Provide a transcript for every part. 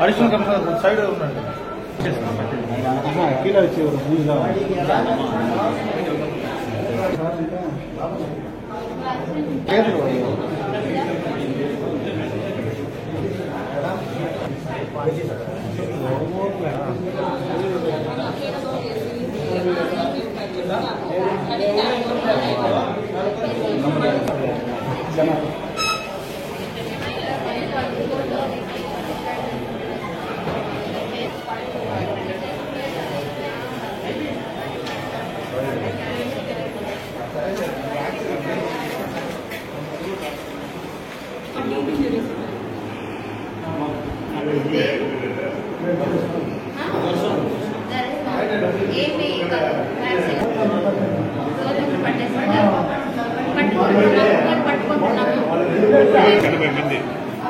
Additional commissioner side ఉన్నాడు కీలో వచ్చేవారు ముందుగా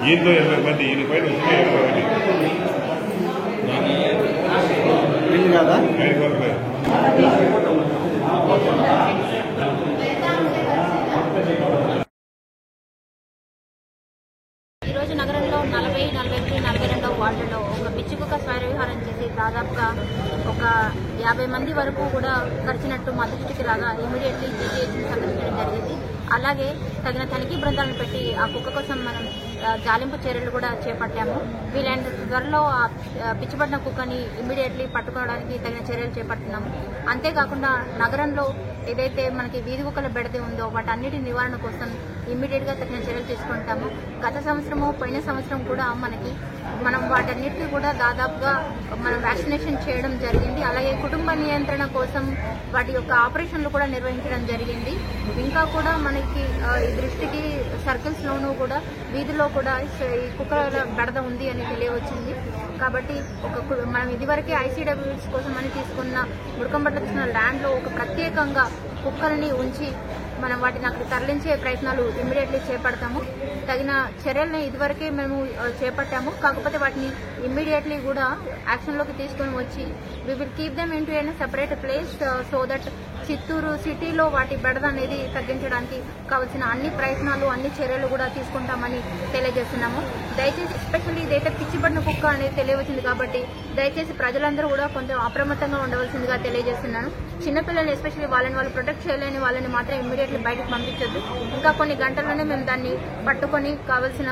ఈయనతో 80 మంది ఈయన పైన వచ్చినాయి 80 మంది ఈరోజు నగరంలో 40, 41, 42 వార్డుల్లో ఒక పిచ్చి కుక్క స్వైర విహారం చేసి దాదాపుగా ఒక 50 మంది వరకు కూడా కరిచినట్టు మా దృష్టికి రాగా ఇమీడియట్లీ జీజీహెచ్ని సందర్శించడం జరిగింది. అలాగే తగిన తనిఖీ బృందాలను పెట్టి ఆ కుక్క కోసం మనం జాలింపు చర్యలు కూడా చేపట్టాము. వీలైన త్వరలో ఆ పిచ్చిపడిన కుక్కని ఇమీడియట్లీ పట్టుకోవడానికి తగిన చర్యలు చేపడుతున్నాము. అంతేకాకుండా నగరంలో ఏదైతే మనకి వీధి కుక్కల బెడద ఉందో వాటన్నిటి నివారణ కోసం ఇమ్మీడియట్ గా తగిన చర్యలు తీసుకుంటాము. గత సంవత్సరము పోయిన సంవత్సరం కూడా మనం వాటన్నిటికీ కూడా దాదాపుగా మనం వ్యాక్సినేషన్ చేయడం జరిగింది. అలాగే కుటుంబ నియంత్రణ కోసం వాటి యొక్క ఆపరేషన్లు కూడా నిర్వహించడం జరిగింది. ఇంకా కూడా మనకి ఈ దృష్టికి సర్కిల్స్ లోనూ కూడా వీధిలో కూడా ఈ కుక్కల బెడద ఉంది అని తెలియవచ్చింది. కాబట్టి మనం ఇదివరకే ఐసీడబ్ల్యూఎస్ కోసం అని తీసుకున్న ముడకంబట్ల తీసుకున్న ల్యాండ్ లో ఒక ప్రత్యేకంగా కుక్కల్ని ఉంచి మనం వాటిని అక్కడ తరలించే ప్రయత్నాలు ఇమ్మీడియట్లీ చేపడతాము. తగిన చర్యలను ఇదివరకే మేము చేపట్టాము. కాకపోతే వాటిని ఇమ్మీడియట్లీ కూడా యాక్షన్ లోకి తీసుకొని వచ్చి we will keep them into an separate place so that Chittoor సిటీలో వాటి బెడద అనేది తగ్గించడానికి కావాల్సిన అన్ని ప్రయత్నాలు అన్ని చర్యలు కూడా తీసుకుంటామని తెలియజేస్తున్నాము. దయచేసి ఎస్పెషల్లీ ఇదైతే పిచ్చిపడిన కుక్క అనేది తెలియవచ్చింది కాబట్టి దయచేసి ప్రజలందరూ కూడా కొంచెం అప్రమత్తంగా ఉండవలసిందిగా తెలియజేస్తున్నాను. చిన్నపిల్లలు ఎస్పెషల్లీ వాళ్ళు ప్రొటెక్ట్ చేయలేని వాళ్ళని మాత్రం ఇమ్మీడియట్లీ బయటకు పంపించొద్దు. ఇంకా కొన్ని గంటల్లోనే మేము దాన్ని పట్టుకొని కావాల్సిన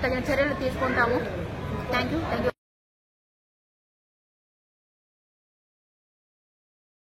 తగిన చర్యలు తీసుకుంటాము. Thank you.